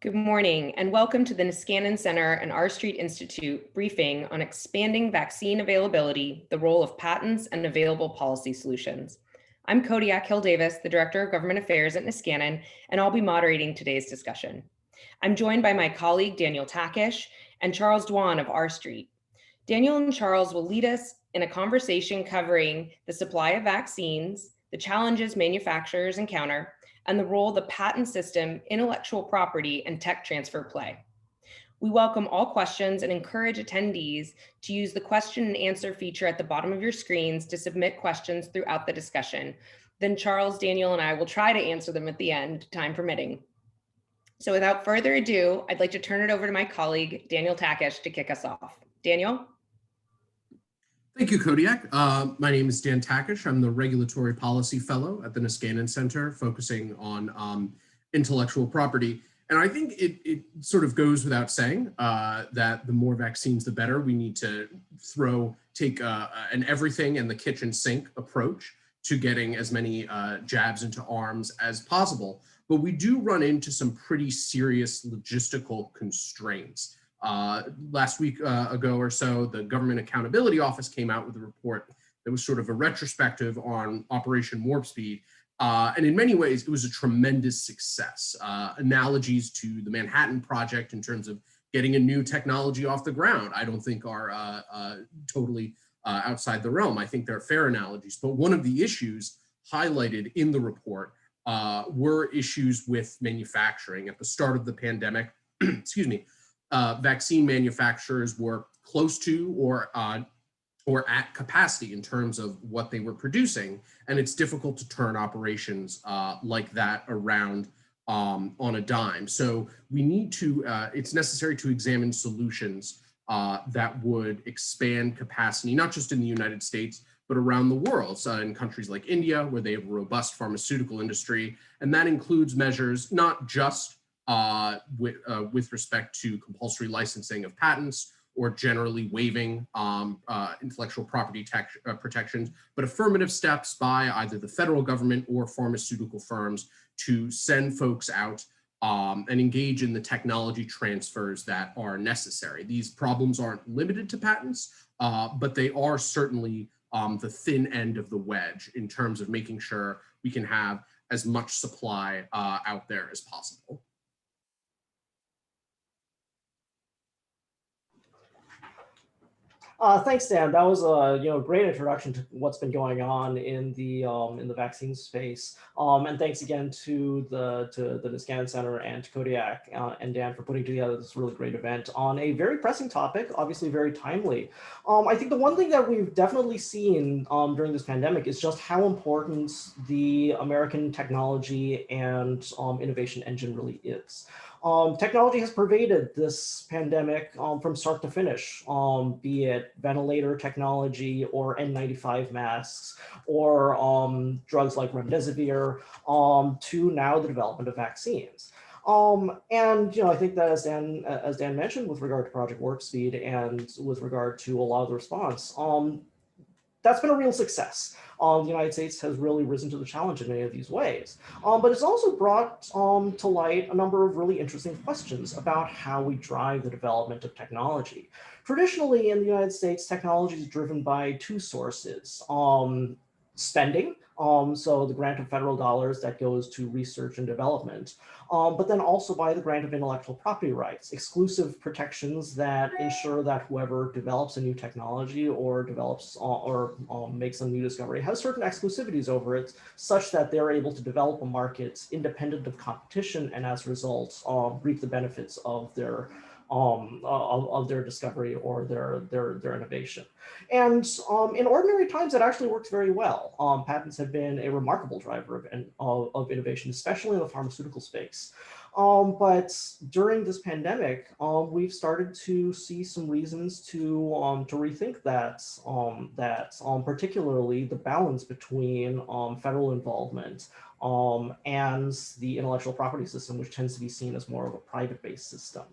Good morning and welcome to the Niskanen Center and R Street Institute briefing on expanding vaccine availability, the role of patents and available policy solutions. I'm Kodiak Hill-Davis, the Director of Government Affairs at Niskanen, and I'll be moderating today's discussion. I'm joined by my colleague Daniel Takish and Charles Dwan of R Street. Daniel and Charles will lead us in a conversation covering the supply of vaccines, the challenges manufacturers encounter, and the role the patent system, intellectual property, and tech transfer play. We welcome all questions and encourage attendees to use the question and answer feature at the bottom of your screens to submit questions throughout the discussion. Then Charles, Daniel, and I will try to answer them at the end, time permitting. So without further ado, I'd like to turn it over to my colleague, Daniel Takish, to kick us off. Daniel? Thank you, Kodiak. My name is Dan Takish. I'm the Regulatory Policy Fellow at the Niskanen Center, focusing on intellectual property. And I think it sort of goes without saying that the more vaccines, the better. We need to take an everything and the kitchen sink approach to getting as many jabs into arms as possible. But we do run into some pretty serious logistical constraints. Last week ago or so, the Government Accountability Office came out with a report that was sort of a retrospective on Operation Warp Speed. And in many ways, it was a tremendous success. Analogies to the Manhattan Project in terms of getting a new technology off the ground, I don't think are totally outside the realm. I think they're fair analogies. But one of the issues highlighted in the report were issues with manufacturing. At the start of the pandemic, excuse me, vaccine manufacturers were close to or at capacity in terms of what they were producing, and it's difficult to turn operations like that around on a dime. So we need to, it's necessary to examine solutions that would expand capacity, not just in the United States, but around the world, in countries like India, where they have a robust pharmaceutical industry, and that includes measures not just with respect to compulsory licensing of patents or generally waiving intellectual property protections, but affirmative steps by either the federal government or pharmaceutical firms to send folks out and engage in the technology transfers that are necessary. These problems aren't limited to patents, but they are certainly the thin end of the wedge in terms of making sure we can have as much supply out there as possible. Thanks, Dan. That was a great introduction to what's been going on in the vaccine space. And thanks again to the Niskanen Center and to Kodiak and Dan for putting together this really great event on a very pressing topic, obviously very timely. I think the one thing that we've definitely seen during this pandemic is just how important the American technology and innovation engine really is. Technology has pervaded this pandemic from start to finish, be it ventilator technology or N95 masks or drugs like remdesivir to now the development of vaccines. And I think that as Dan mentioned with regard to Project Warp Speed and with regard to a lot of the response, that's been a real success. The United States has really risen to the challenge in many of these ways. But it's also brought to light a number of really interesting questions about how we drive the development of technology. Traditionally in the United States, technology is driven by two sources: spending, so the grant of federal dollars that goes to research and development, but then also by the grant of intellectual property rights, exclusive protections that ensure that whoever develops a new technology or develops or makes a new discovery has certain exclusivities over it, such that they're able to develop a market independent of competition and as a result reap the benefits of their discovery or their innovation. And in ordinary times, it actually works very well. Patents have been a remarkable driver of innovation, especially in the pharmaceutical space. But during this pandemic, we've started to see some reasons to rethink that, particularly the balance between federal involvement and the intellectual property system, which tends to be seen as more of a private-based system.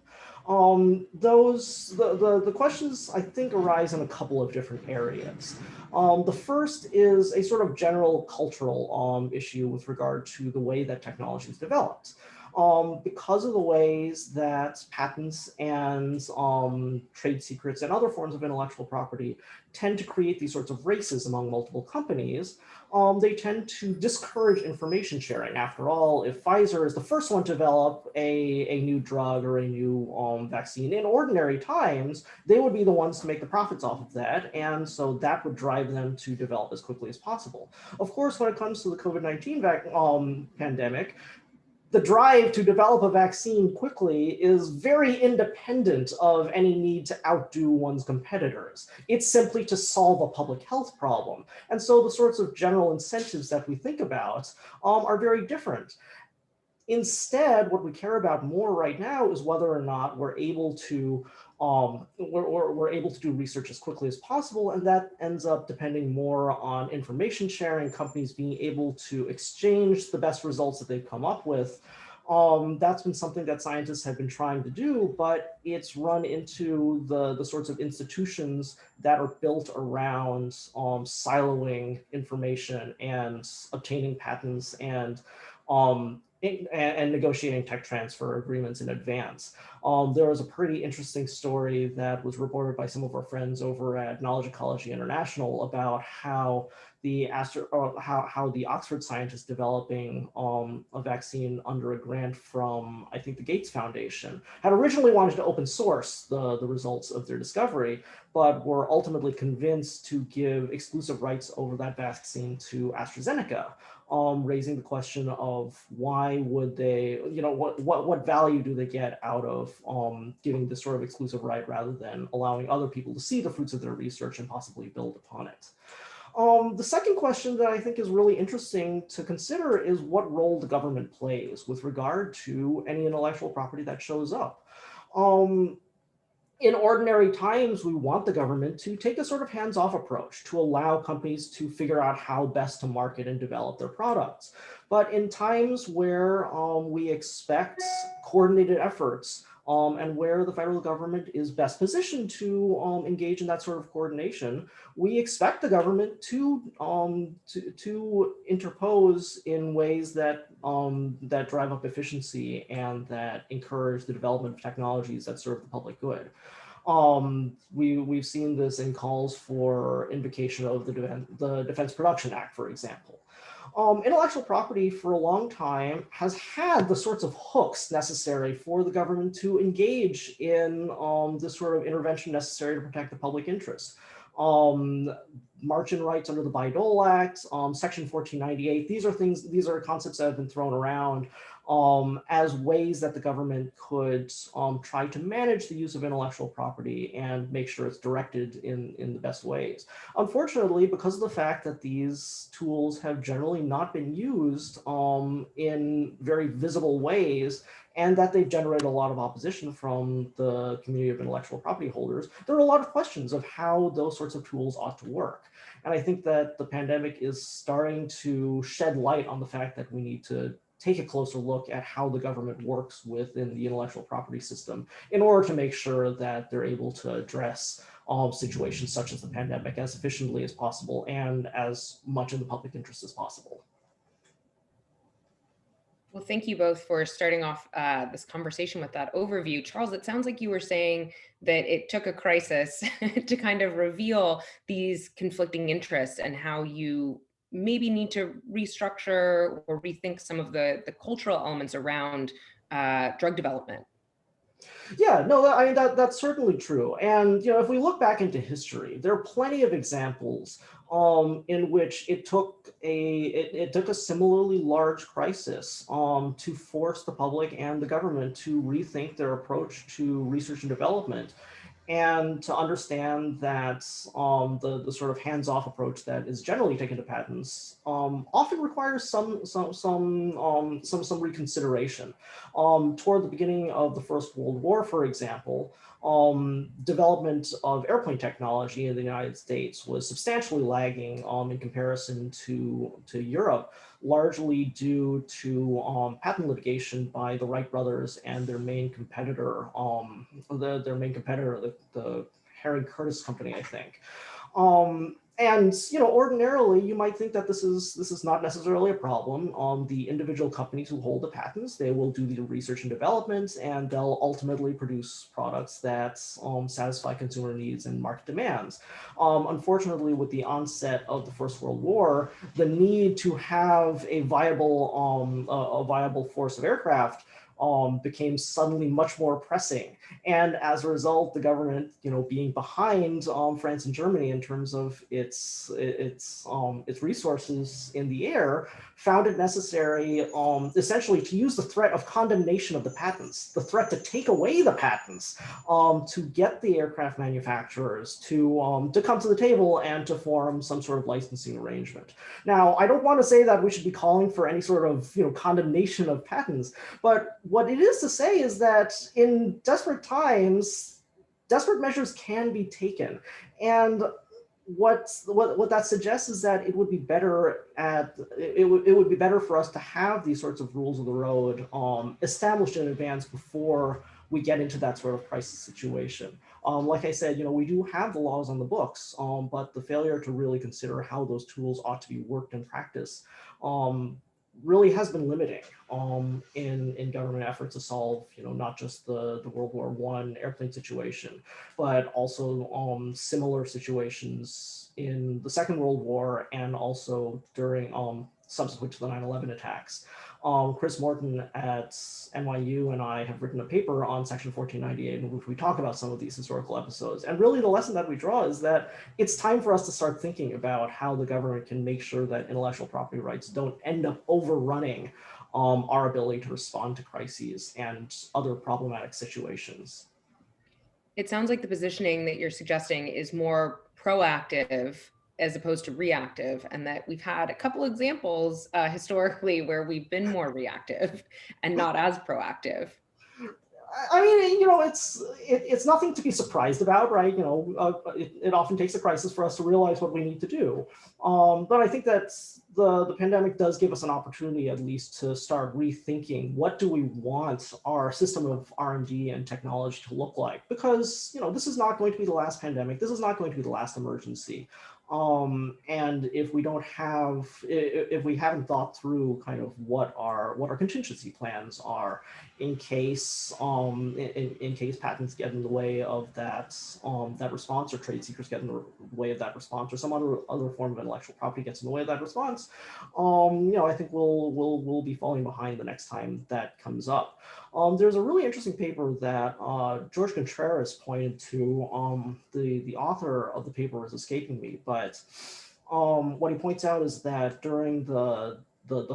The questions, I think, arise in a couple of different areas. The first is a sort of general cultural issue with regard to the way that technology is developed. because of the ways that patents and trade secrets and other forms of intellectual property tend to create these sorts of races among multiple companies. They tend to discourage information sharing. After all, if Pfizer is the first one to develop a new drug or a new vaccine in ordinary times, they would be the ones to make the profits off of that. And so that would drive them to develop as quickly as possible. Of course, when it comes to the COVID-19 pandemic, the drive to develop a vaccine quickly is very independent of any need to outdo one's competitors. It's simply to solve a public health problem. And so the sorts of general incentives that we think about are very different. Instead, what we care about more right now is whether or not we're able to we're able to do research as quickly as possible, and that ends up depending more on information sharing, companies being able to exchange the best results that they've come up with. That's been something that scientists have been trying to do, but it's run into the sorts of institutions that are built around siloing information and obtaining patents and negotiating tech transfer agreements in advance. There was a pretty interesting story that was reported by some of our friends over at Knowledge Ecology International about how the Oxford scientists developing a vaccine under a grant from, I think, the Gates Foundation had originally wanted to open source the results of their discovery, but were ultimately convinced to give exclusive rights over that vaccine to AstraZeneca. Raising the question of why would they, what value do they get out of giving this sort of exclusive right rather than allowing other people to see the fruits of their research and possibly build upon it. The second question that I think is really interesting to consider is what role the government plays with regard to any intellectual property that shows up. In ordinary times, we want the government to take a sort of hands-off approach to allow companies to figure out how best to market and develop their products. But in times where we expect coordinated efforts and where the federal government is best positioned to engage in that sort of coordination, we expect the government to interpose in ways that that drive up efficiency and that encourage the development of technologies that serve the public good. We've seen this in calls for invocation of the Defense Production Act, for example. Intellectual property for a long time has had the sorts of hooks necessary for the government to engage in this sort of intervention necessary to protect the public interest. March-in rights under the BiDole Act, Section 1498, these are concepts that have been thrown around as ways that the government could try to manage the use of intellectual property and make sure it's directed in the best ways. Unfortunately, because of the fact that these tools have generally not been used in very visible ways, and that they've generated a lot of opposition from the community of intellectual property holders, there are a lot of questions of how those sorts of tools ought to work. And I think that the pandemic is starting to shed light on the fact that we need to take a closer look at how the government works within the intellectual property system in order to make sure that they're able to address situations such as the pandemic as efficiently as possible and as much in the public interest as possible. Well, thank you both for starting off this conversation with that overview. Charles, it sounds like you were saying that it took a crisis to kind of reveal these conflicting interests and how you maybe need to restructure or rethink some of the cultural elements around drug development. Yeah, no, I mean, that's certainly true. And, if we look back into history, there are plenty of examples in which it took a similarly large crisis to force the public and the government to rethink their approach to research and development, and to understand that the sort of hands-off approach that is generally taken to patents often requires some reconsideration. Toward the beginning of the First World War, for example, development of airplane technology in the United States was substantially lagging in comparison to Europe, largely due to patent litigation by the Wright brothers and their main competitor, the Harry Curtis company, I think. And ordinarily you might think that this is not necessarily a problem. The individual companies who hold the patents, they will do the research and development, and they'll ultimately produce products that satisfy consumer needs and market demands. Unfortunately, with the onset of the First World War, the need to have a viable force of aircraft became suddenly much more pressing. And as a result, the government, being behind France and Germany in terms of its resources in the air, found it necessary essentially to use the threat of condemnation of the patents, the threat to take away the patents, to get the aircraft manufacturers to come to the table and to form some sort of licensing arrangement. Now, I don't want to say that we should be calling for any sort of condemnation of patents, but what it is to say is that in desperate times, desperate measures can be taken. And what that suggests is that it would be better for us to have these sorts of rules of the road established in advance before we get into that sort of crisis situation. Like I said, we do have the laws on the books, but the failure to really consider how those tools ought to be worked in practice really has been limiting in government efforts to solve, not just the World War I airplane situation, but also similar situations in the Second World War and also during subsequent to the 9/11 attacks. Chris Morton at NYU and I have written a paper on Section 1498 in which we talk about some of these historical episodes. And really the lesson that we draw is that it's time for us to start thinking about how the government can make sure that intellectual property rights don't end up overrunning our ability to respond to crises and other problematic situations. It sounds like the positioning that you're suggesting is more proactive as opposed to reactive, and that we've had a couple examples historically where we've been more reactive and not as proactive. I mean, it's nothing to be surprised about, right? It often takes a crisis for us to realize what we need to do. But I think that the pandemic does give us an opportunity, at least, to start rethinking what do we want our system of R&D and technology to look like? Because this is not going to be the last pandemic. This is not going to be the last emergency. And if we haven't thought through kind of what our contingency plans are in case in case patents get in the way of that response, or trade secrets get in the way of that response, or some other form of intellectual property gets in the way of that response, I think we'll be falling behind the next time that comes up. There's a really interesting paper that George Contreras pointed to. The author of the paper is escaping me, but what he points out is that during the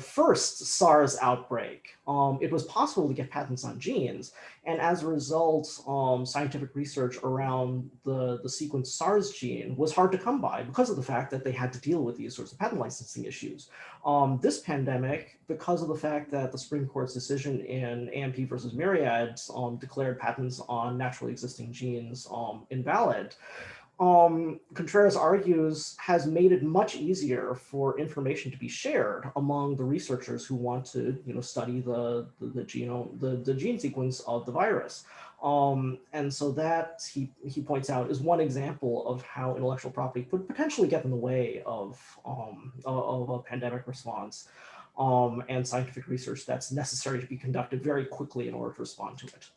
first SARS outbreak, it was possible to get patents on genes. And as a result, scientific research around the sequenced SARS gene was hard to come by because of the fact that they had to deal with these sorts of patent licensing issues. This pandemic, because of the fact that the Supreme Court's decision in AMP versus Myriad declared patents on naturally existing genes invalid, Contreras argues, has made it much easier for information to be shared among the researchers who want to, study the genome, the gene sequence of the virus. And so that he points out is one example of how intellectual property could potentially get in the way of a pandemic response and scientific research that's necessary to be conducted very quickly in order to respond to it.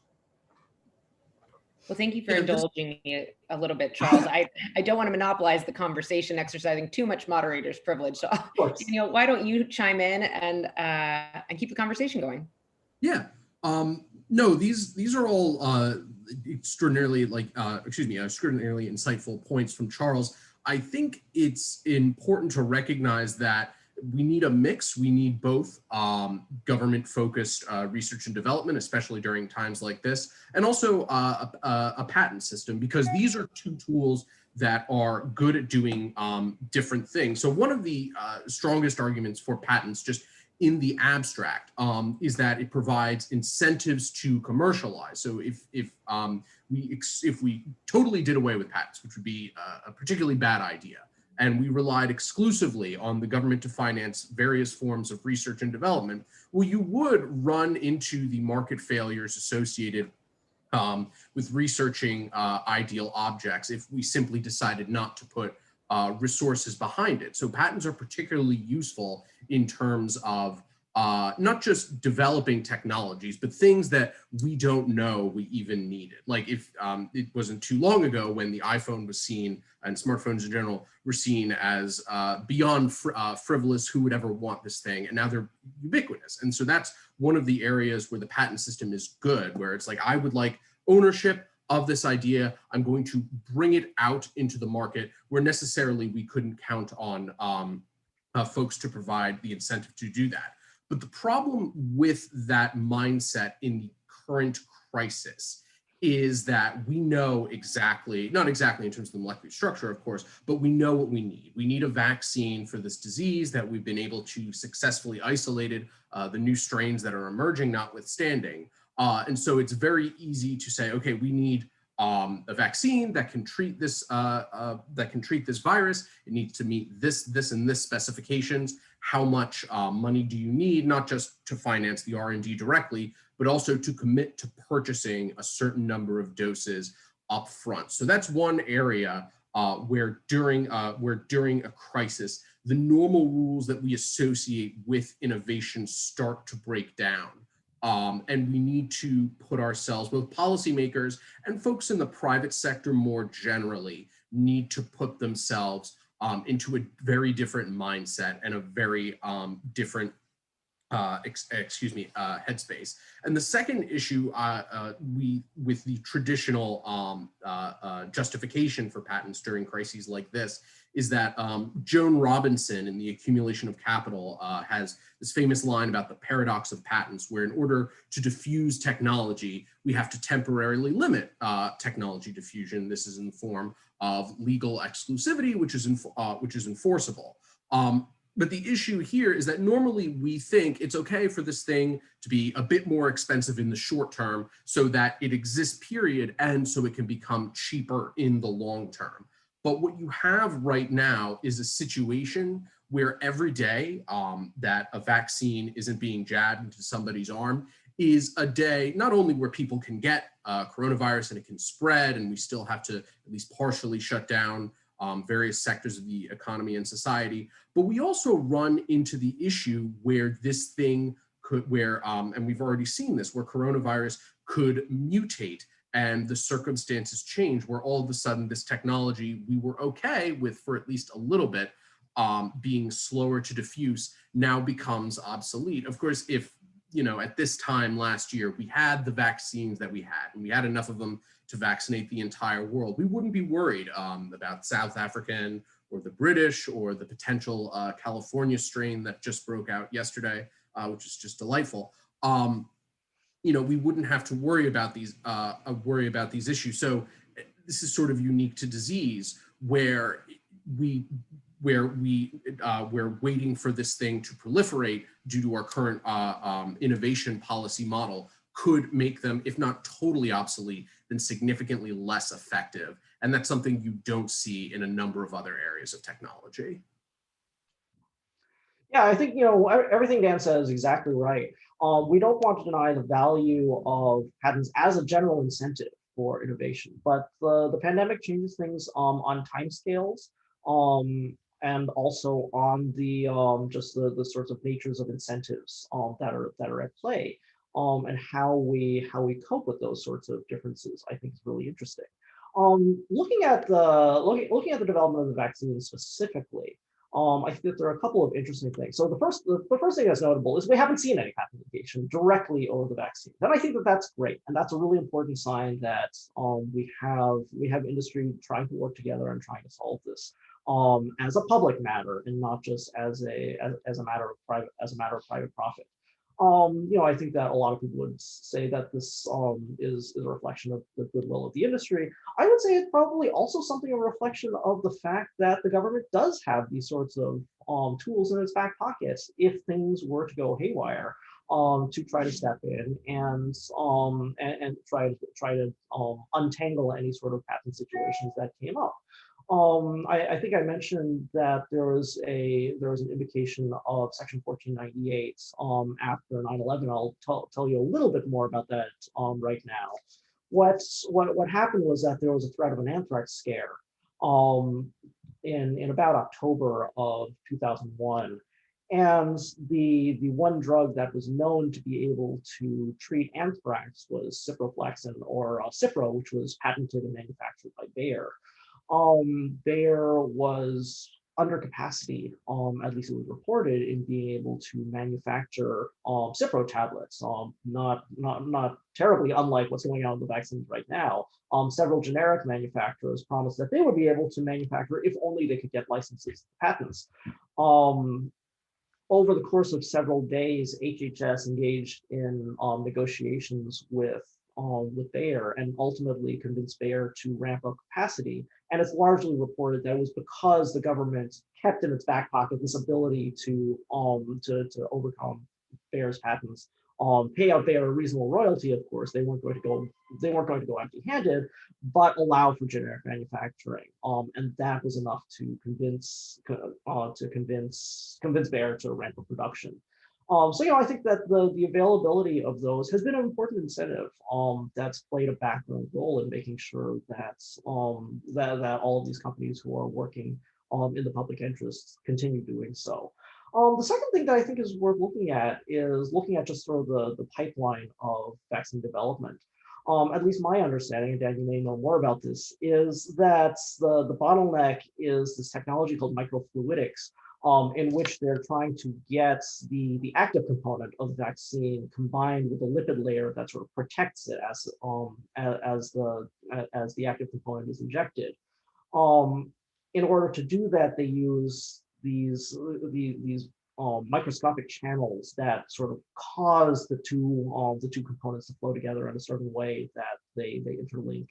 Well, thank you for indulging me a little bit, Charles. I don't want to monopolize the conversation, exercising too much moderator's privilege. So, Daniel, why don't you chime in and keep the conversation going? Yeah. No, these are all extraordinarily extraordinarily insightful points from Charles. I think it's important to recognize that we need a mix. We need both government-focused research and development, especially during times like this, and also a patent system, because these are two tools that are good at doing different things. So one of the strongest arguments for patents, just in the abstract, is that it provides incentives to commercialize. So if we totally did away with patents, which would be a particularly bad idea, and we relied exclusively on the government to finance various forms of research and development, well, you would run into the market failures associated with researching ideal objects if we simply decided not to put resources behind it. So patents are particularly useful in terms of not just developing technologies, but things that we don't know we even needed. Like if it wasn't too long ago when the iPhone was seen, and smartphones in general were seen as beyond frivolous, who would ever want this thing? And now they're ubiquitous. And so that's one of the areas where the patent system is good, where it's like, I would like ownership of this idea. I'm going to bring it out into the market where necessarily we couldn't count on folks to provide the incentive to do that. But the problem with that mindset in the current crisis is that we know exactly, not exactly in terms of the molecular structure, of course, but we know what we need. We need a vaccine for this disease that we've been able to successfully isolate, the new strains that are emerging notwithstanding. And so it's very easy to say, okay, we need a vaccine that can treat this virus. It needs to meet this, and this specifications. How much money do you need, not just to finance the R&D directly, but also to commit to purchasing a certain number of doses up front. So that's one area where during a crisis, the normal rules that we associate with innovation start to break down. And we need to put ourselves, both policymakers and folks in the private sector more generally, need to put themselves into a very different mindset and a very different headspace. And the second issue with the traditional justification for patents during crises like this is that Joan Robinson in The Accumulation of Capital has this famous line about the paradox of patents, where in order to diffuse technology, we have to temporarily limit technology diffusion. This is in the form of legal exclusivity, which is enforceable. But the issue here is that normally we think it's okay for this thing to be a bit more expensive in the short term so that it exists, period, and so it can become cheaper in the long term. But what you have right now is a situation where every day that a vaccine isn't being jabbed into somebody's arm is a day not only where people can get coronavirus and it can spread, and we still have to at least partially shut down various sectors of the economy and society, but we also run into the issue where this thing could, and we've already seen this, where coronavirus could mutate and the circumstances change, where all of a sudden this technology we were okay with for at least a little bit being slower to diffuse now becomes obsolete. Of course, if at this time last year we had the vaccines that we had, and we had enough of them to vaccinate the entire world, we wouldn't be worried about South African or the British or the potential California strain that just broke out yesterday, which is just delightful. We wouldn't have to worry about these issues. So this is sort of unique to disease, where we're waiting for this thing to proliferate due to our current innovation policy model could make them, if not totally obsolete, then significantly less effective. And that's something you don't see in a number of other areas of technology. Yeah, I think everything Dan says is exactly right. We don't want to deny the value of patents as a general incentive for innovation, but the pandemic changes things on timescales, and also on the just the sorts of natures of incentives that are at play, and how we cope with those sorts of differences. I think is really interesting. Looking at the development of the vaccine specifically, I think that there are a couple of interesting things. So the first thing that's notable is we haven't seen any patent litigation directly over the vaccine. And I think that that's great, and that's a really important sign that we have industry trying to work together and trying to solve this as a public matter and not just as a matter of private profit. I think that a lot of people would say that this is a reflection of the goodwill of the industry. I would say it's probably also something a reflection of the fact that the government does have these sorts of tools in its back pockets if things were to go haywire, to try to step in and try to untangle any sort of patent situations that came up. I think I mentioned that there was an invocation of Section 1498 after 9/11. I'll tell you a little bit more about that right now. What happened was that there was a threat of an anthrax scare in about October of 2001. And the one drug that was known to be able to treat anthrax was ciprofloxacin, or Cipro, which was patented and manufactured by Bayer. Bayer was under capacity, at least it was reported, in being able to manufacture Cipro tablets, not terribly unlike what's going on with the vaccines right now. Several generic manufacturers promised that they would be able to manufacture if only they could get licenses, patents. Over the course of several days, HHS engaged in negotiations with Bayer and ultimately convinced Bayer to ramp up capacity. And it's largely reported that it was because the government kept in its back pocket this ability to overcome Bayer's patents, pay out Bayer a reasonable royalty. Of course, they weren't going to go empty-handed, but allow for generic manufacturing. And that was enough to convince Bayer to ramp up production. So I think that the availability of those has been an important incentive that's played a background role in making sure that that all of these companies who are working in the public interest continue doing so. The second thing that I think is worth looking at is looking at just sort of the pipeline of vaccine development. At least my understanding, and Dan, you may know more about this, is that the bottleneck is this technology called microfluidics, in which they're trying to get the active component of the vaccine combined with a lipid layer that sort of protects it as the active component is injected. In order to do that, they use these microscopic channels that sort of cause the two components to flow together in a certain way that they interlink.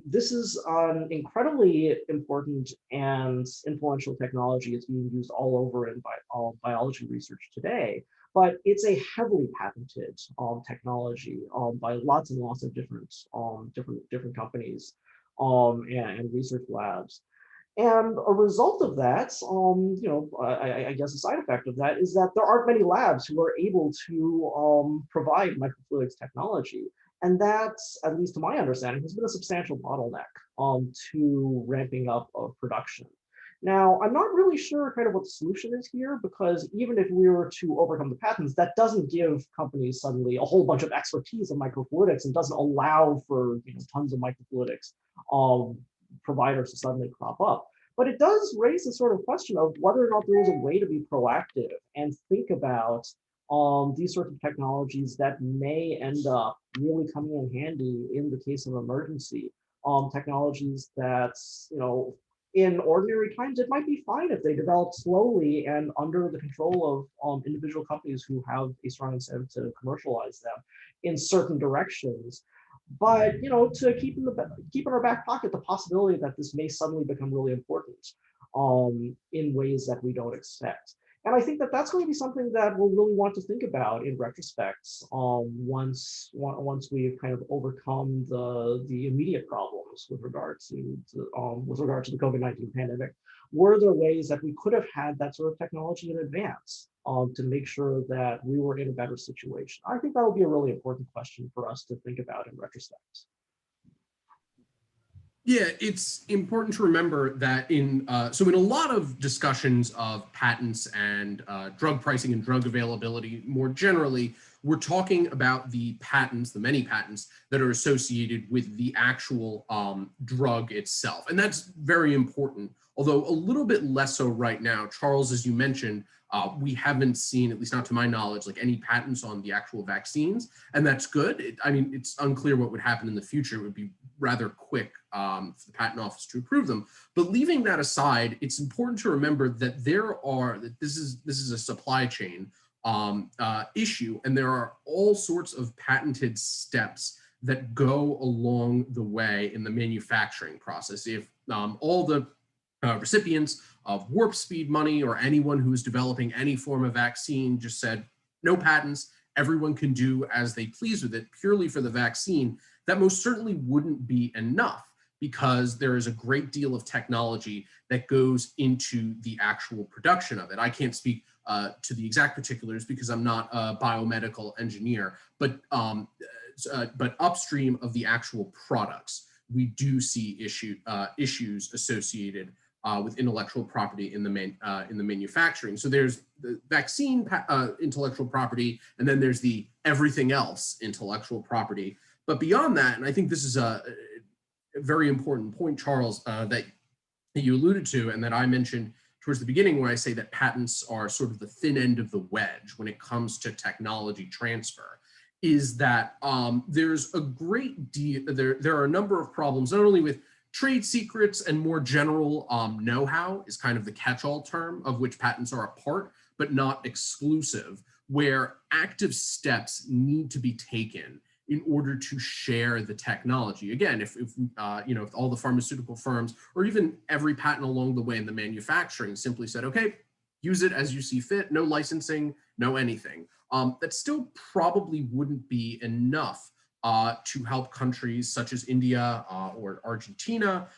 This is an incredibly important and influential technology. It's being used all over in biology research today, but it's a heavily patented technology by lots and lots of different companies and research labs. And a result of that, I guess a side effect of that is that there aren't many labs who are able to provide microfluidics technology. And that, at least to my understanding, has been a substantial bottleneck to ramping up of production. Now, I'm not really sure kind of what the solution is here, because even if we were to overcome the patents, that doesn't give companies suddenly a whole bunch of expertise in microfluidics and doesn't allow for tons of microfluidics providers to suddenly crop up. But it does raise the sort of question of whether or not there is a way to be proactive and think about these sorts of technologies that may end up really coming in handy in the case of emergency. Technologies that, in ordinary times, it might be fine if they develop slowly and under the control of individual companies who have a strong incentive to commercialize them in certain directions. But to keep in our back pocket the possibility that this may suddenly become really important in ways that we don't expect. And I think that that's going to be something that we'll really want to think about in retrospect once we've kind of overcome the immediate problems with regard to the COVID-19 pandemic. Were there ways that we could have had that sort of technology in advance to make sure that we were in a better situation? I think that would be a really important question for us to think about in retrospect. Yeah, it's important to remember that in a lot of discussions of patents and drug pricing and drug availability more generally, we're talking about the patents, the many patents that are associated with the actual drug itself. And that's very important, although a little bit less so right now. Charles, as you mentioned, we haven't seen, at least not to my knowledge, like any patents on the actual vaccines, and that's good. It's unclear what would happen in the future. It would be rather quick for the patent office to approve them. But leaving that aside, it's important to remember that this is a supply chain issue, and there are all sorts of patented steps that go along the way in the manufacturing process. If all the recipients of warp speed money or anyone who is developing any form of vaccine just said, no patents, everyone can do as they please with it purely for the vaccine, that most certainly wouldn't be enough, because there is a great deal of technology that goes into the actual production of it. I can't speak to the exact particulars because I'm not a biomedical engineer, but upstream of the actual products, we do see issues associated with intellectual property in the manufacturing. So there's the vaccine intellectual property, and then there's the everything else intellectual property. But beyond that, and I think this is a very important point, Charles, that you alluded to, and that I mentioned towards the beginning, when I say that patents are sort of the thin end of the wedge when it comes to technology transfer, is that there's a great deal, there are a number of problems, not only with trade secrets and more general know-how is kind of the catch-all term of which patents are a part, but not exclusive, where active steps need to be taken in order to share the technology. Again, if all the pharmaceutical firms or even every patent along the way in the manufacturing simply said, okay, use it as you see fit, no licensing, no anything, that still probably wouldn't be enough to help countries such as India or Argentina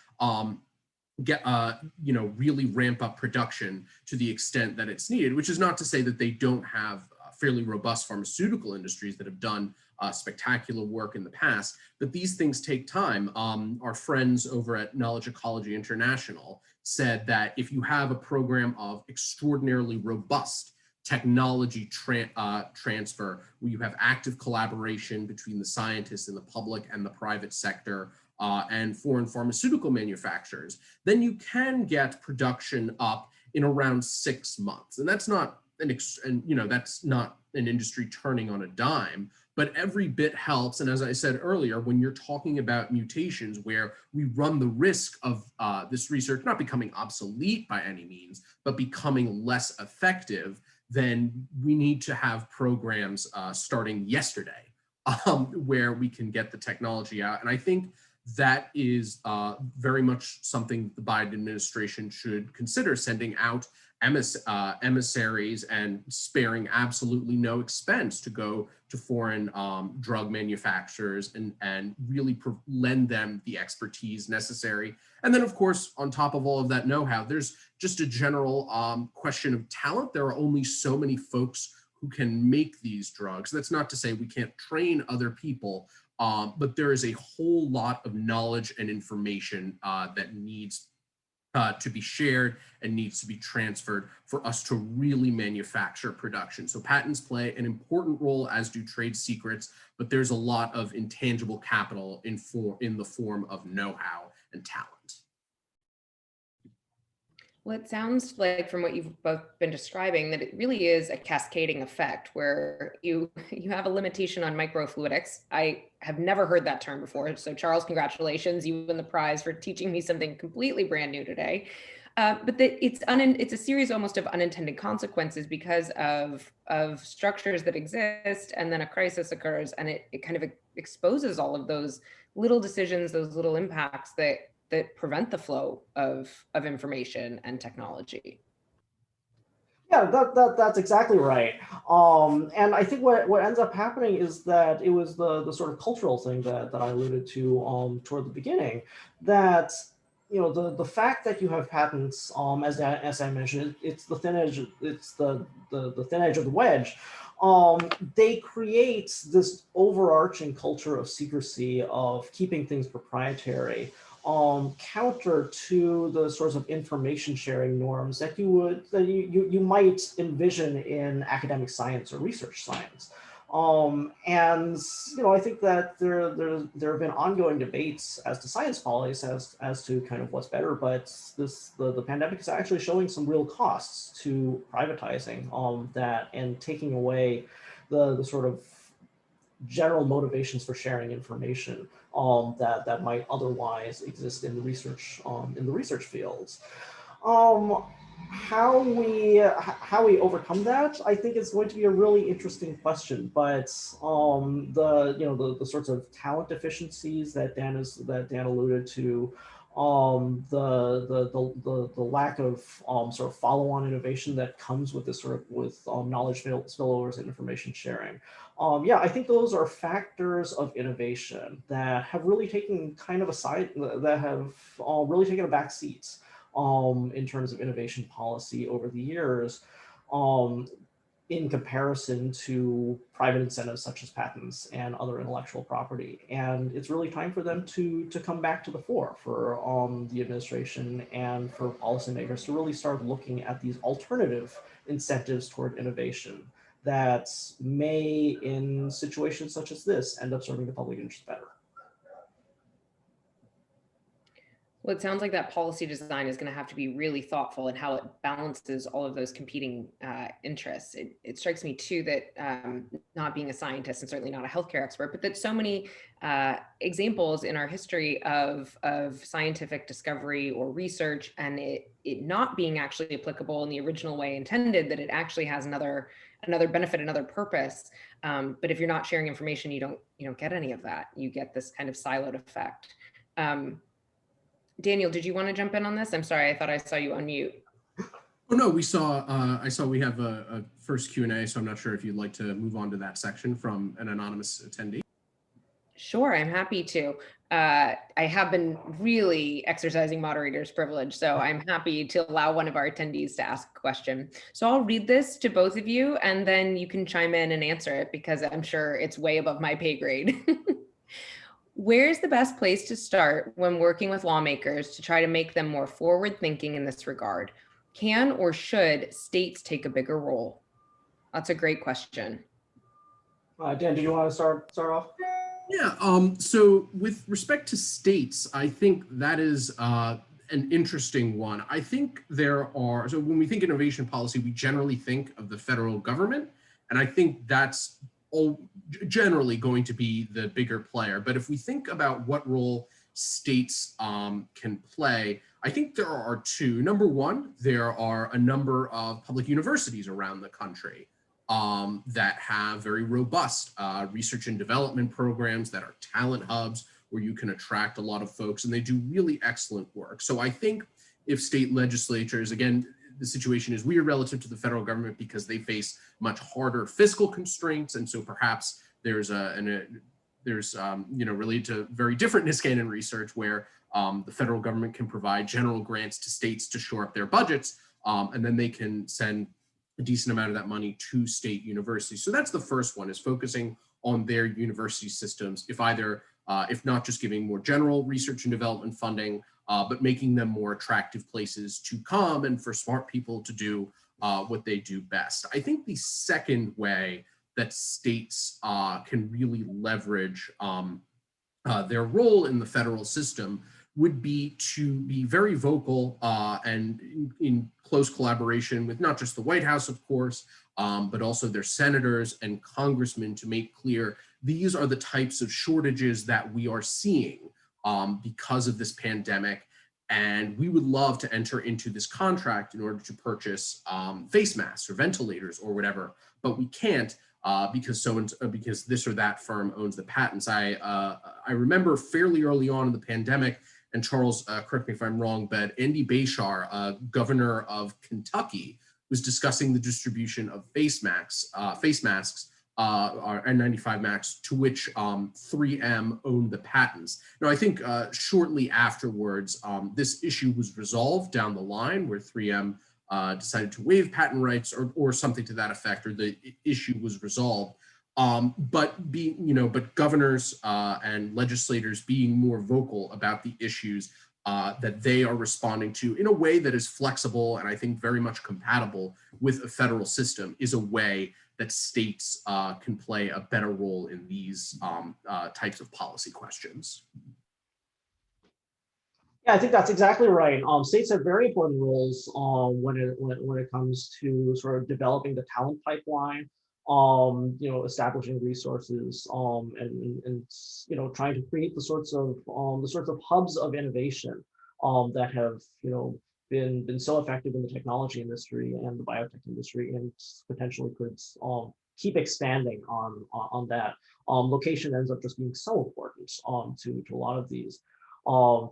really ramp up production to the extent that it's needed, which is not to say that they don't have fairly robust pharmaceutical industries that have done spectacular work in the past, but these things take time. Our friends over at Knowledge Ecology International said that if you have a program of extraordinarily robust technology transfer, where you have active collaboration between the scientists and the public and the private sector and foreign pharmaceutical manufacturers, then you can get production up in around 6 months. And that's not that's not an industry turning on a dime, but every bit helps. And as I said earlier, when you're talking about mutations where we run the risk of this research not becoming obsolete by any means, but becoming less effective, then we need to have programs starting yesterday where we can get the technology out. And I think that is very much something the Biden administration should consider, sending out emissaries and sparing absolutely no expense to go to foreign drug manufacturers and really lend them the expertise necessary. And then, of course, on top of all of that know-how, there's just a general question of talent. There are only so many folks who can make these drugs. That's not to say we can't train other people, but there is a whole lot of knowledge and information that needs to be shared and needs to be transferred for us to really manufacture production. So patents play an important role, as do trade secrets, but there's a lot of intangible capital in the form of know-how and talent. Well, it sounds like from what you've both been describing that it really is a cascading effect where you have a limitation on microfluidics. I have never heard that term before. So Charles, congratulations. You win the prize for teaching me something completely brand new today. But it's a series almost of unintended consequences because of structures that exist, and then a crisis occurs and it kind of exposes all of those little decisions, those little impacts that prevent the flow of information and technology. Yeah, that's exactly right. And I think what ends up happening is that it was the sort of cultural thing that I alluded to toward the beginning, that the fact that you have patents, as I mentioned, it's the thin edge, it's the thin edge of the wedge. They create this overarching culture of secrecy, of keeping things proprietary, counter to the sorts of information sharing norms that you might envision in academic science or research science. And I think that there have been ongoing debates as to science policies as to kind of what's better, but the pandemic is actually showing some real costs to privatizing that and taking away the sort of general motivations for sharing information that might otherwise exist in the research fields. How we overcome that, I think, is going to be a really interesting question. But the sorts of talent deficiencies that Dan alluded to, the lack of sort of follow-on innovation that comes with this knowledge spillovers and information sharing. Yeah, I think those are factors of innovation that have really taken really taken a back seat in terms of innovation policy over the years. in comparison to private incentives such as patents and other intellectual property. And it's really time for them to come back to the fore for the administration and for policymakers to really start looking at these alternative incentives toward innovation that may, in situations such as this, end up serving the public interest better. Well, it sounds like that policy design is going to have to be really thoughtful in how it balances all of those competing interests. It strikes me too that not being a scientist and certainly not a healthcare expert, but that so many examples in our history of scientific discovery or research and it not being actually applicable in the original way intended, that it actually has another benefit, another purpose. But if you're not sharing information, you don't get any of that. You get this kind of siloed effect. Daniel, did you want to jump in on this? I'm sorry, I thought I saw you unmute. Oh no, I saw we have a first Q&A, so I'm not sure if you'd like to move on to that section from an anonymous attendee. Sure, I'm happy to. I have been really exercising moderator's privilege, so I'm happy to allow one of our attendees to ask a question. So I'll read this to both of you, and then you can chime in and answer it because I'm sure it's way above my pay grade. Where's the best place to start when working with lawmakers to try to make them more forward-thinking in this regard? Can or should states take a bigger role? That's a great question. Dan, do you want to start off? Yeah, so with respect to states, I think that is an interesting one. I think so when we think innovation policy, we generally think of the federal government, and I think that's generally going to be the bigger player. But if we think about what role states can play, I think there are two. Number one, there are a number of public universities around the country that have very robust research and development programs that are talent hubs where you can attract a lot of folks, and they do really excellent work. So I think if state legislatures, again, the situation is weird relative to the federal government because they face much harder fiscal constraints, and so perhaps there's related to very different Niskanen research where the federal government can provide general grants to states to shore up their budgets, and then they can send a decent amount of that money to state universities. So that's the first one, is focusing on their university systems, if not just giving more general research and development funding, but making them more attractive places to come and for smart people to do what they do best. I think the second way that states can really leverage their role in the federal system would be to be very vocal and in close collaboration with not just the White House, of course, but also their senators and congressmen to make clear these are the types of shortages that we are seeing because of this pandemic. And we would love to enter into this contract in order to purchase face masks or ventilators or whatever, but we can't because this or that firm owns the patents. I remember fairly early on in the pandemic, and Charles, correct me if I'm wrong, but Andy Bashar, governor of Kentucky, was discussing the distribution of face masks, N95 masks, to which 3M owned the patents. Now, I think shortly afterwards, this issue was resolved down the line where 3M decided to waive patent rights or something to that effect, or the issue was resolved. But governors and legislators being more vocal about the issues that they are responding to in a way that is flexible and I think very much compatible with a federal system is a way that states can play a better role in these types of policy questions. Yeah, I think that's exactly right. States have very important roles when it comes to sort of developing the talent pipeline, establishing resources, and trying to create the sorts of hubs of innovation that have been so effective in the technology industry and the biotech industry, and potentially could keep expanding on that. Location ends up just being so important to a lot of these. To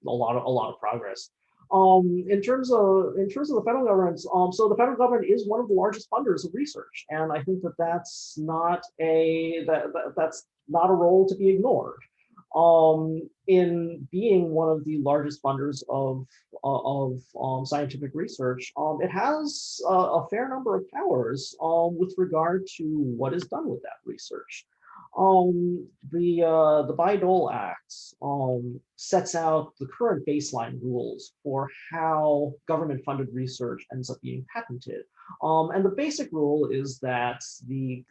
a lot of progress. In terms of the federal government, so the federal government is one of the largest funders of research, and I think that's not a role to be ignored. In being one of the largest funders of scientific research, it has a fair number of powers with regard to what is done with that research. The BiDole Act sets out the current baseline rules for how government-funded research ends up being patented. And the basic rule is that the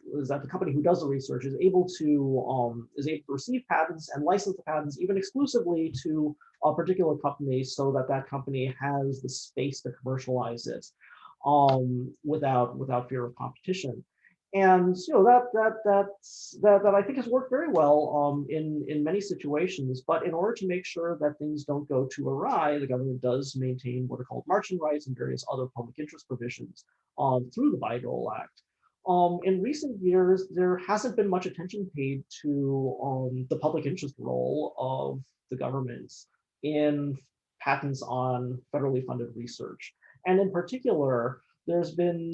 company who does the research is able to receive patents and license the patents even exclusively to a particular company, so that that company has the space to commercialize it without fear of competition. And that I think has worked very well in many situations. But in order to make sure that things don't go too awry, the government does maintain what are called marching rights and various other public interest provisions through the BiDole Act. In recent years, there hasn't been much attention paid to the public interest role of the government in patents on federally funded research. And in particular, there's been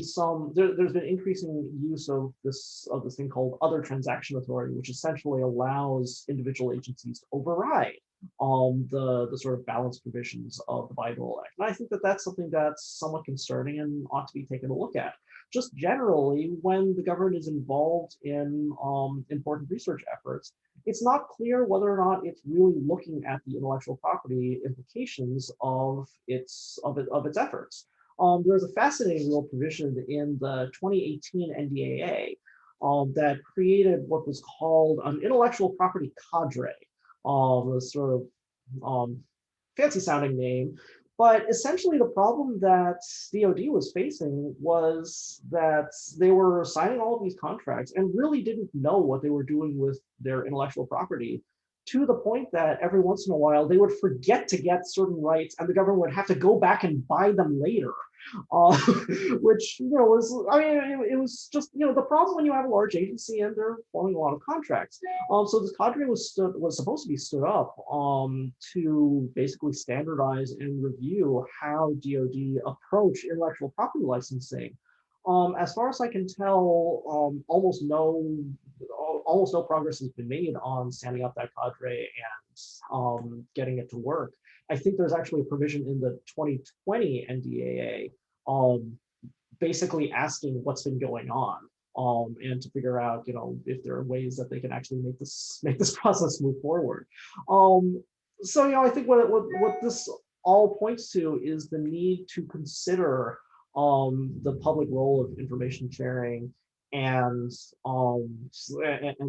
increasing use of this thing called other transaction authority, which essentially allows individual agencies to override the sort of balance provisions of the BiDole Act. And I think that that's something that's somewhat concerning and ought to be taken a look at. Just generally, when the government is involved in important research efforts, it's not clear whether or not it's really looking at the intellectual property implications of its efforts. There's a fascinating little provision in the 2018 NDAA that created what was called an intellectual property cadre, a sort of fancy sounding name. But essentially the problem that DoD was facing was that they were signing all of these contracts and really didn't know what they were doing with their intellectual property, to the point that every once in a while they would forget to get certain rights and the government would have to go back and buy them later. Which, was, I mean, it was just, the problem when you have a large agency and they're forming a lot of contracts. So this cadre was supposed to be stood up to basically standardize and review how DoD approach intellectual property licensing. As far as I can tell, almost no progress has been made on standing up that cadre and getting it to work. I think there's actually a provision in the 2020 NDAA basically asking what's been going on and to figure out, if there are ways that they can actually make this process move forward. So, I think what this all points to is the need to consider the public role of information sharing and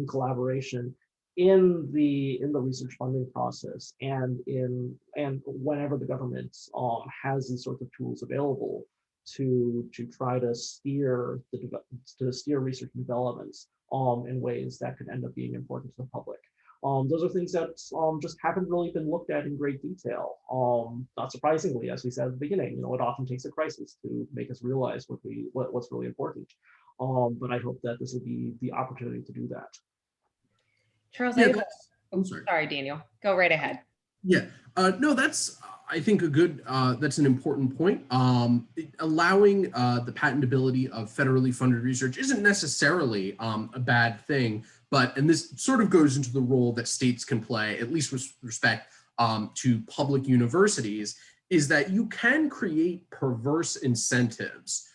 collaboration in the research funding process, and whenever the government has these sorts of tools available to try to steer research developments in ways that could end up being important to the public. Those are things that just haven't really been looked at in great detail. Not surprisingly, as we said at the beginning, it often takes a crisis to make us realize what's really important. But I hope that this will be the opportunity to do that. Charles, Yeah, I'm sorry, Daniel. Go right ahead. Yeah, no, that's, I think, that's an important point. Allowing the patentability of federally funded research isn't necessarily a bad thing, and this sort of goes into the role that states can play, at least with respect to public universities, is that you can create perverse incentives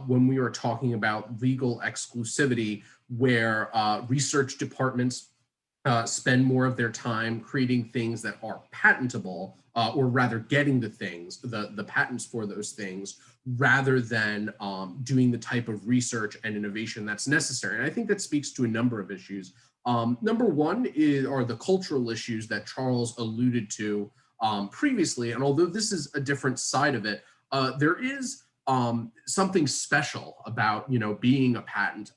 when we are talking about legal exclusivity, where research departments spend more of their time creating things that are patentable, or rather getting the patents for those things, rather than doing the type of research and innovation that's necessary. And I think that speaks to a number of issues. Number one are the cultural issues that Charles alluded to previously. And although this is a different side of it, there is something special about, being a patent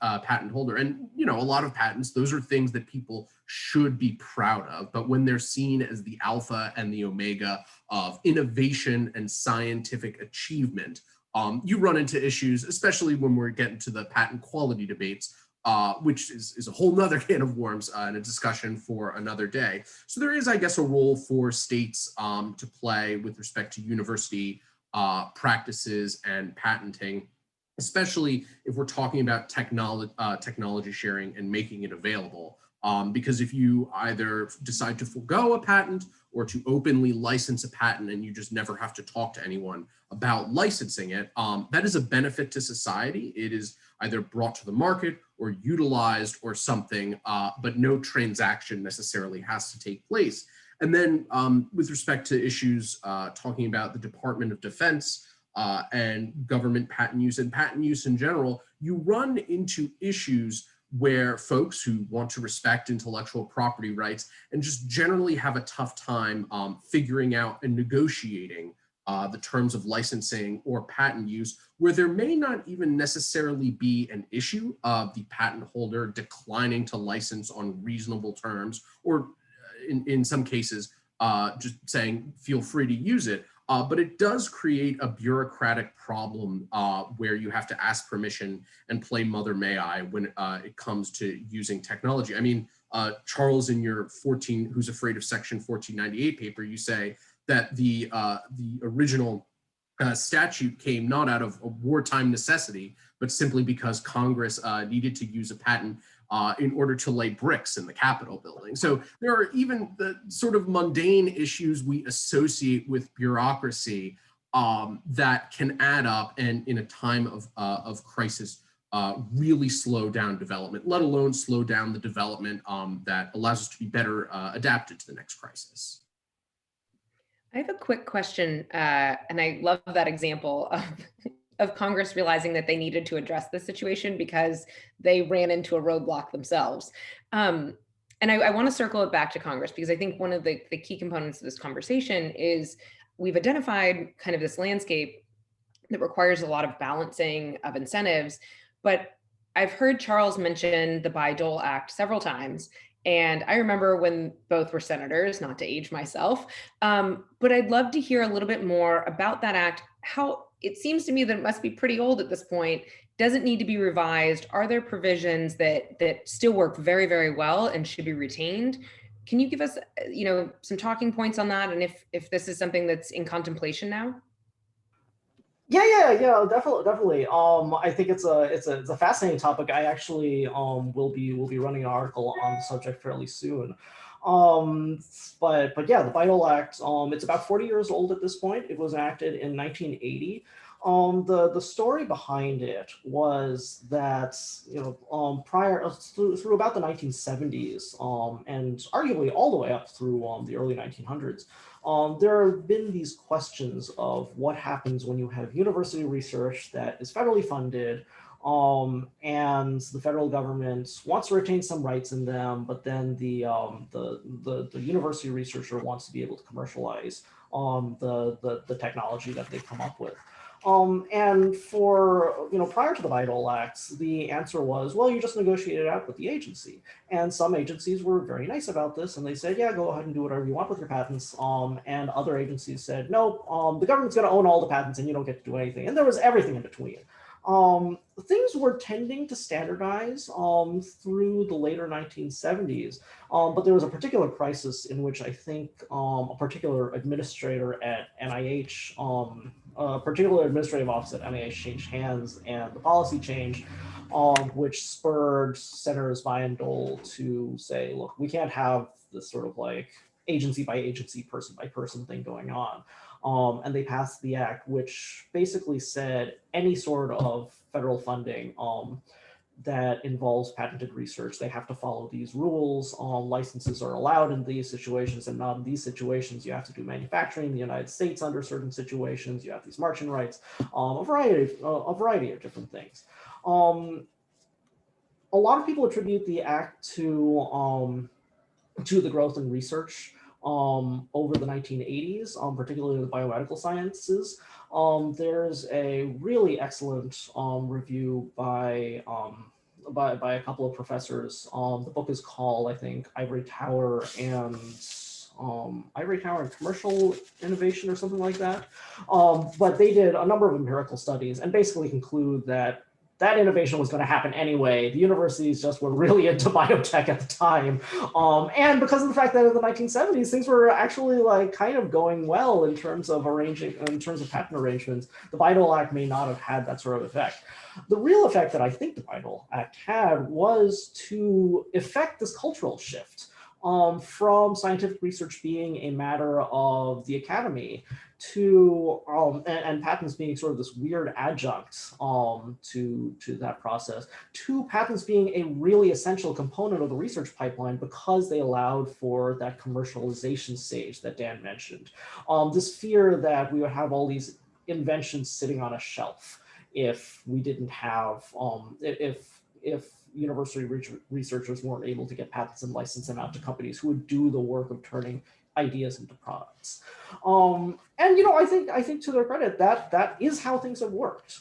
holder. And, a lot of patents, those are things that people should be proud of. But when they're seen as the alpha and the omega of innovation and scientific achievement, you run into issues, especially when we're getting to the patent quality debates, which is a whole nother can of worms and a discussion for another day. So there is, I guess, a role for states to play with respect to university practices and patenting, especially if we're talking about technology sharing and making it available. Because if you either decide to forego a patent or to openly license a patent and you just never have to talk to anyone about licensing it, that is a benefit to society. It is either brought to the market or utilized or something, but no transaction necessarily has to take place. And then with respect to issues talking about the Department of Defense and government patent use and patent use in general, you run into issues where folks who want to respect intellectual property rights and just generally have a tough time figuring out and negotiating the terms of licensing or patent use, where there may not even necessarily be an issue of the patent holder declining to license on reasonable terms, or in some cases, just saying, feel free to use it. But it does create a bureaucratic problem where you have to ask permission and play Mother May I when it comes to using technology. I mean, Charles, in your Who's Afraid of Section 1498 paper, you say that the original statute came not out of a wartime necessity, but simply because Congress needed to use a patent in order to lay bricks in the Capitol building. So there are even the sort of mundane issues we associate with bureaucracy that can add up and in a time of crisis really slow down development, let alone slow down the development that allows us to be better adapted to the next crisis. I have a quick question, and I love that example of Congress realizing that they needed to address this situation because they ran into a roadblock themselves. And I want to circle it back to Congress, because I think one of the key components of this conversation is we've identified kind of this landscape that requires a lot of balancing of incentives. But I've heard Charles mention the BiDole Act several times. And I remember when both were senators, not to age myself, but I'd love to hear a little bit more about that act. How it seems to me that it must be pretty old at this point. Does it need to be revised? Are there provisions that still work very, very well and should be retained? Can you give us, some talking points on that, and if this is something that's in contemplation now? Yeah, definitely. I think it's a fascinating topic. I actually will be running an article on the subject fairly soon. But yeah, the BiDole Act, it's about 40 years old at this point. It was enacted in 1980. The story behind it was that prior through about the 1970s, and arguably all the way up through the early 1900s, there have been these questions of what happens when you have university research that is federally funded, and the federal government wants to retain some rights in them, but then the university researcher wants to be able to commercialize the technology that they've come up with. And for, prior to the BiDole Acts, the answer was, well, you just negotiate it out with the agency. And some agencies were very nice about this, and they said, yeah, go ahead and do whatever you want with your patents. And other agencies said, no, the government's going to own all the patents and you don't get to do anything. And there was everything in between. Things were tending to standardize through the later 1970s, but there was a particular crisis in which I think a particular administrator at NIH, a particular administrative office at NIH changed hands, and the policy changed, which spurred Senators Bayh and Dole to say, look, we can't have this sort of like agency by agency, person by person thing going on. And they passed the act, which basically said any sort of federal funding that involves patented research, they have to follow these rules. Licenses are allowed in these situations, and not in these situations. You have to do manufacturing in the United States under certain situations. You have these marching rights, a variety of different things. A lot of people attribute the act to the growth in research over the 1980s, particularly the biomedical sciences. There's a really excellent review by a couple of professors. The book is called, I think, Ivory Tower and Commercial Innovation or something like that. But they did a number of empirical studies and basically conclude that that innovation was going to happen anyway. The universities just were really into biotech at the time. And because of the fact that in the 1970s, things were actually like kind of going well in terms of patent arrangements, the BiDole Act may not have had that sort of effect. The real effect that I think the BiDole Act had was to effect this cultural shift from scientific research being a matter of the academy to and patents being sort of this weird adjunct to that process, to patents being a really essential component of the research pipeline because they allowed for that commercialization stage that Dan mentioned. This fear that we would have all these inventions sitting on a shelf if we didn't have if university researchers weren't able to get patents and license them out to companies who would do the work of turning ideas into products. And I think to their credit, that is how things have worked.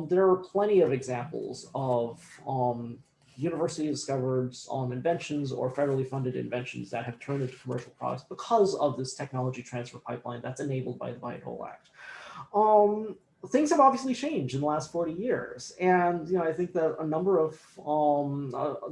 There are plenty of examples of university discovered inventions or federally funded inventions that have turned into commercial products because of this technology transfer pipeline that's enabled by the BiDole Act. Things have obviously changed in the last 40 years. And I think that a number of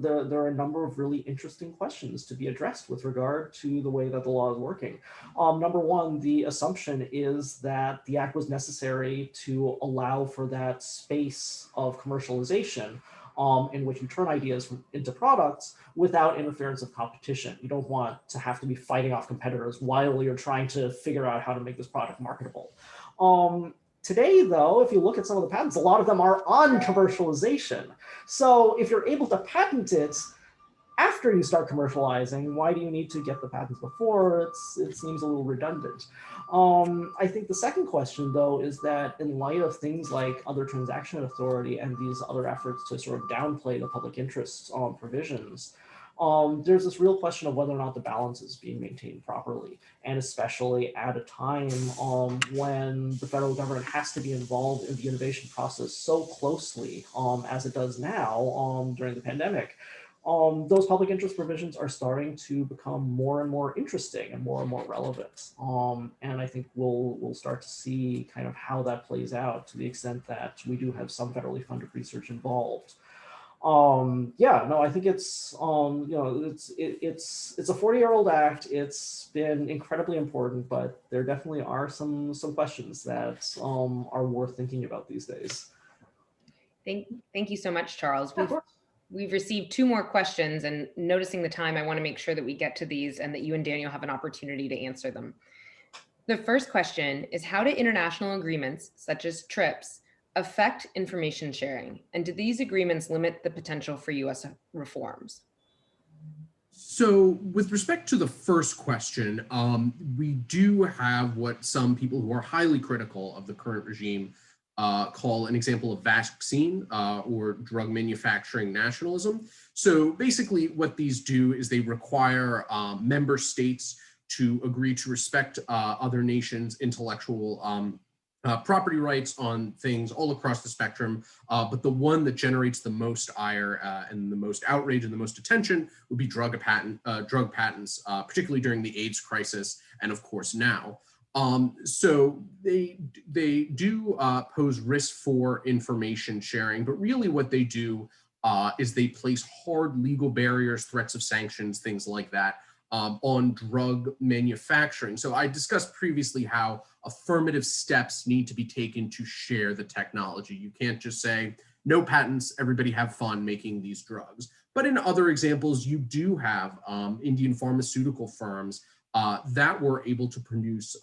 there are a number of really interesting questions to be addressed with regard to the way that the law is working. Number one, the assumption is that the act was necessary to allow for that space of commercialization in which you turn ideas into products without interference of competition. You don't want to have to be fighting off competitors while you're trying to figure out how to make this product marketable. Today, though, if you look at some of the patents, a lot of them are on commercialization. So if you're able to patent it after you start commercializing, why do you need to get the patents before? It seems a little redundant. I think the second question, though, is that in light of things like other transaction authority and these other efforts to sort of downplay the public interest provisions, there's this real question of whether or not the balance is being maintained properly, and especially at a time when the federal government has to be involved in the innovation process so closely as it does now during the pandemic. Those public interest provisions are starting to become more and more interesting and more relevant. And I think we'll start to see kind of how that plays out to the extent that we do have some federally funded research involved. I think it's it's a 40-year-old act. It's been incredibly important, but there definitely are some questions that are worth thinking about these days. Thank you so much, Charles. We've received 2 more questions, and noticing the time, I want to make sure that we get to these and that you and Daniel have an opportunity to answer them. The first question is, how do international agreements such as TRIPS affect information sharing? And do these agreements limit the potential for US reforms? So with respect to the first question, we do have what some people who are highly critical of the current regime call an example of vaccine or drug manufacturing nationalism. So basically what these do is they require member states to agree to respect other nations' intellectual property rights on things all across the spectrum, but the one that generates the most ire and the most outrage and the most attention would be drug patents, particularly during the AIDS crisis, and of course now. So they do pose risk for information sharing, but really what they do is they place hard legal barriers, threats of sanctions, things like that, on drug manufacturing. So I discussed previously how affirmative steps need to be taken to share the technology. You can't just say, no patents, everybody have fun making these drugs. But in other examples, you do have Indian pharmaceutical firms that were able to produce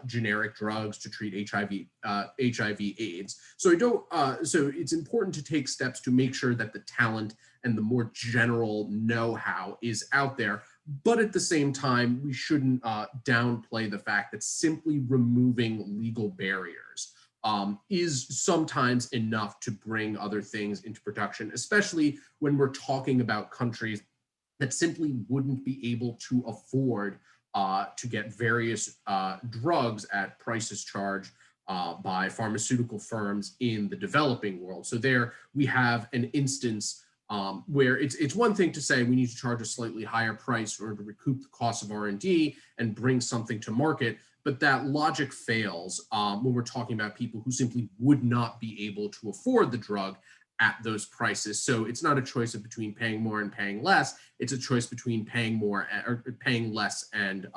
generic drugs to treat HIV/AIDS. So so it's important to take steps to make sure that the talent and the more general know-how is out there. But at the same time, we shouldn't downplay the fact that simply removing legal barriers is sometimes enough to bring other things into production, especially when we're talking about countries that simply wouldn't be able to afford to get various drugs at prices charged by pharmaceutical firms in the developing world. So there we have an instance where it's one thing to say we need to charge a slightly higher price in order to recoup the cost of R&D and bring something to market, but that logic fails when we're talking about people who simply would not be able to afford the drug at those prices. So it's not a choice of between paying more and paying less. It's a choice between paying more or paying less and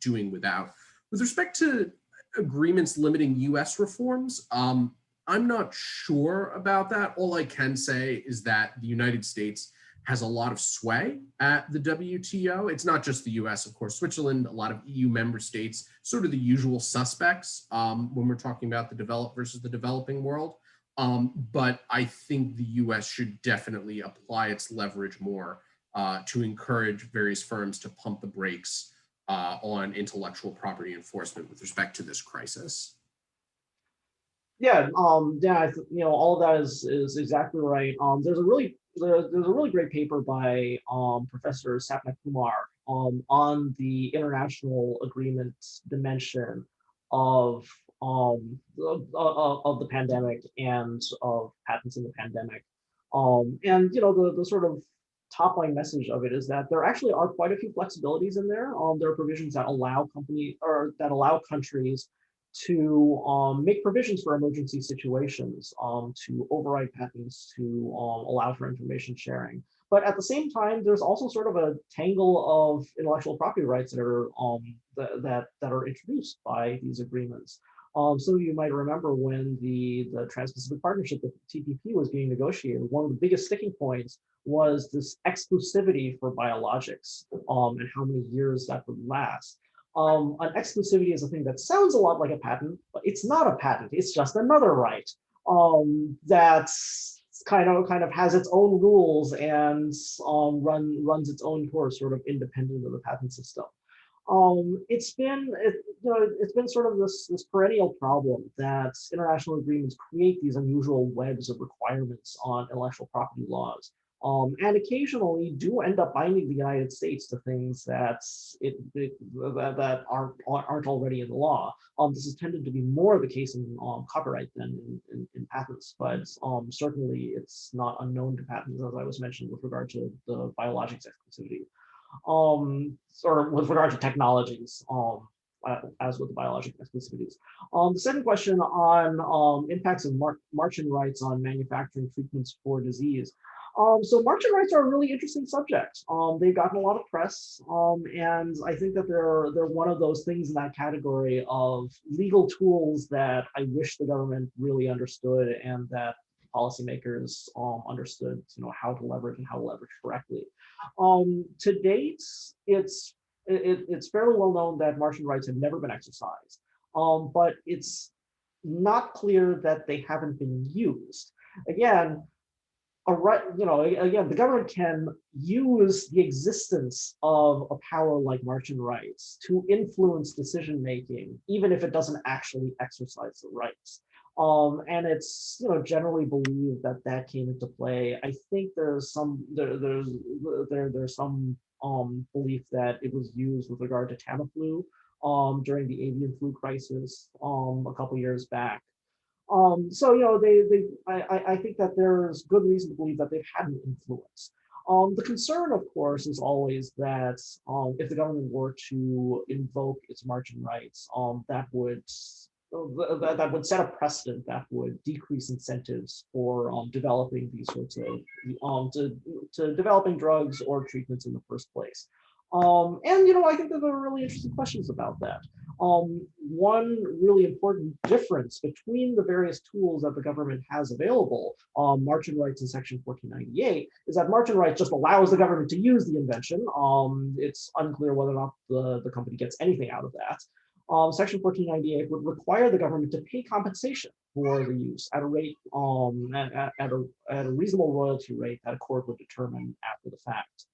doing without. With respect to agreements limiting US reforms, I'm not sure about that. All I can say is that the United States has a lot of sway at the WTO. It's not just the US, of course, Switzerland, a lot of EU member states, sort of the usual suspects when we're talking about the developed versus the developing world. But I think the US should definitely apply its leverage more to encourage various firms to pump the brakes on intellectual property enforcement with respect to this crisis. Yeah, all of that is exactly right. There's a really great paper by Professor Sapna Kumar on the international agreement dimension of the pandemic and of patents in the pandemic. And the sort of top line message of it is that there actually are quite a few flexibilities in there. There are provisions that allow countries to make provisions for emergency situations, to override patents, to allow for information sharing. But at the same time, there's also sort of a tangle of intellectual property rights that are that are introduced by these agreements. Some of you might remember when the Trans-Pacific Partnership, the TPP, was being negotiated. One of the biggest sticking points was this exclusivity for biologics and how many years that would last. An exclusivity is a thing that sounds a lot like a patent, but it's not a patent. It's just another right that's kind of has its own rules and runs its own course, sort of independent of the patent system. It's been sort of this perennial problem that international agreements create these unusual webs of requirements on intellectual property laws. And occasionally do end up binding the United States to things that aren't already in the law. This has tended to be more the case in copyright than in patents, but certainly it's not unknown to patents, as I was mentioning with regard to the biologics exclusivity. Sort of with regard to technologies, as with the biologic exclusivities. The second question on impacts of Marchand rights on manufacturing treatments for disease. So Marchand rights are a really interesting subject. They've gotten a lot of press, and I think that they're one of those things in that category of legal tools that I wish the government really understood and that policymakers understood, how to leverage and how to leverage correctly. To date, it's fairly well known that Marchand rights have never been exercised, but it's not clear that they haven't been used. Again, the government can use the existence of a power like Marchand rights to influence decision making, even if it doesn't actually exercise the rights. And it's generally believed that that came into play. I think there's some belief that it was used with regard to Tamiflu during the avian flu crisis a couple years back. I think that there's good reason to believe that they've had an influence. The concern, of course, is always that if the government were to invoke its Marchand rights, that would set a precedent that would decrease incentives for developing these sorts of to developing drugs or treatments in the first place. I think that there are really interesting questions about that. One really important difference between the various tools that the government has available, Marchand rights in Section 1498, is that Marchand rights just allows the government to use the invention. It's unclear whether or not the company gets anything out of that. Section 1498 would require the government to pay compensation for the use at a rate, at a reasonable royalty rate that a court would determine after the fact.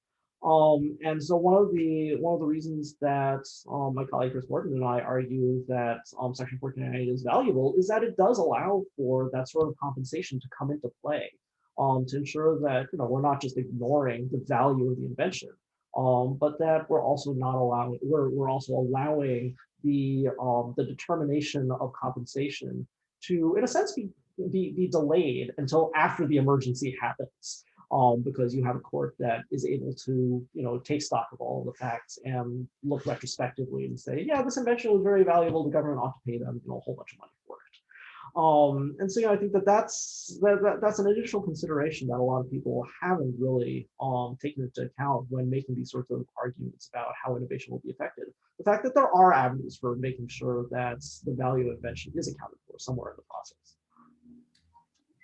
And so one of the reasons that my colleague Chris Morton and I argue that Section 1498 is valuable is that it does allow for that sort of compensation to come into play, to ensure that we're not just ignoring the value of the invention, but that we're also not allowing we're also allowing the determination of compensation to, in a sense, be delayed until after the emergency happens. Because you have a court that is able to, take stock of all of the facts and look retrospectively and say, yeah, this invention was very valuable. The government ought to pay them, a whole bunch of money for And so, I think that's an additional consideration that a lot of people haven't really taken into account when making these sorts of arguments about how innovation will be affected. The fact that there are avenues for making sure that the value of invention is accounted for somewhere in the process.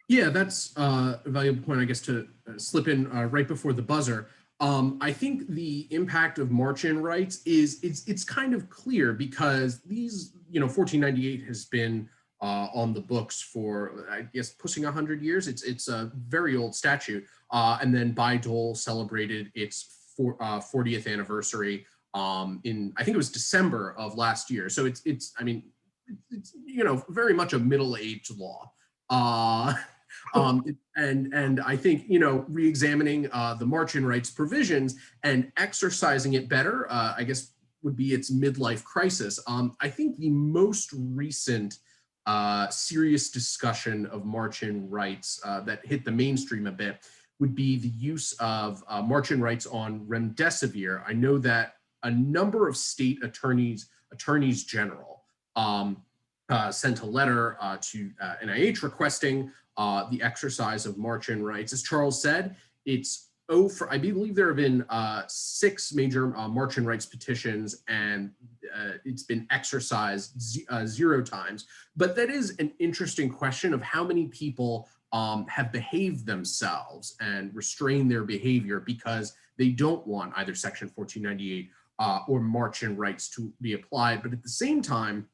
Yeah, that's a valuable point, I guess, to slip in right before the buzzer. I think the impact of march-in rights it's kind of clear because these, 1498 has been on the books for, I guess, pushing 100 years. It's a very old statute, and then BiDole celebrated its 40th anniversary in, I think it was December of last year. So it's very much a middle-aged law. And I think, re-examining the march-in rights provisions and exercising it better, I guess, would be its midlife crisis. I think the most recent serious discussion of march-in rights that hit the mainstream a bit would be the use of march-in rights on remdesivir. I know that a number of state attorneys general sent a letter to NIH requesting the exercise of march-in rights. As Charles said, I believe there have been 6 major march-in rights petitions, and it's been exercised 0 times. But that is an interesting question of how many people have behaved themselves and restrained their behavior because they don't want either Section 1498 or march-in rights to be applied. But at the same time,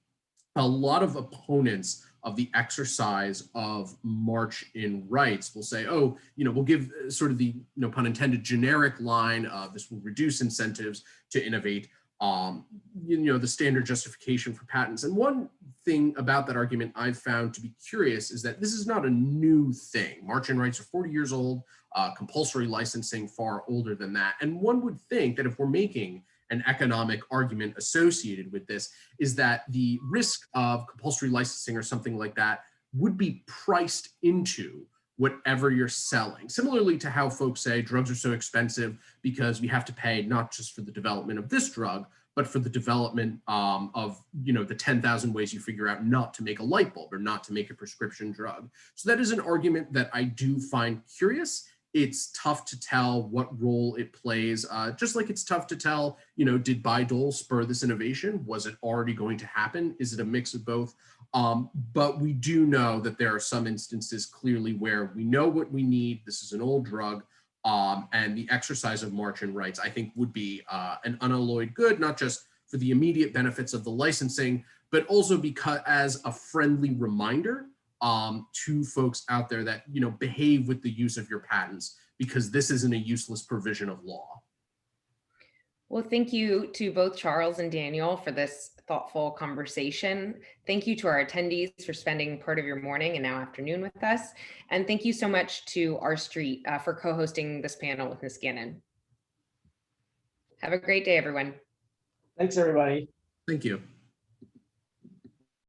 a lot of opponents of the exercise of march-in rights will say, oh, we'll give sort of the, no pun intended, generic line, this will reduce incentives to innovate, the standard justification for patents. And one thing about that argument I've found to be curious is that this is not a new thing. March-in rights are 40 years old, compulsory licensing far older than that. And one would think that if we're making an economic argument associated with this, is that the risk of compulsory licensing or something like that would be priced into whatever you're selling. Similarly to how folks say drugs are so expensive because we have to pay not just for the development of this drug, but for the development of the 10,000 ways you figure out not to make a light bulb or not to make a prescription drug. So that is an argument that I do find curious. It's tough to tell what role it plays, just like it's tough to tell, did BiDole spur this innovation? Was it already going to happen? Is it a mix of both? But we do know that there are some instances clearly where we know what we need. This is an old drug, and the exercise of march-in rights, I think, would be an unalloyed good, not just for the immediate benefits of the licensing, but also because as a friendly reminder to folks out there that, behave with the use of your patents, because this isn't a useless provision of law. Well, thank you to both Charles and Daniel for this thoughtful conversation. Thank you to our attendees for spending part of your morning and now afternoon with us. And thank you so much to R Street for co-hosting this panel with Ms. Gannon. Have a great day, everyone. Thanks, everybody. Thank you.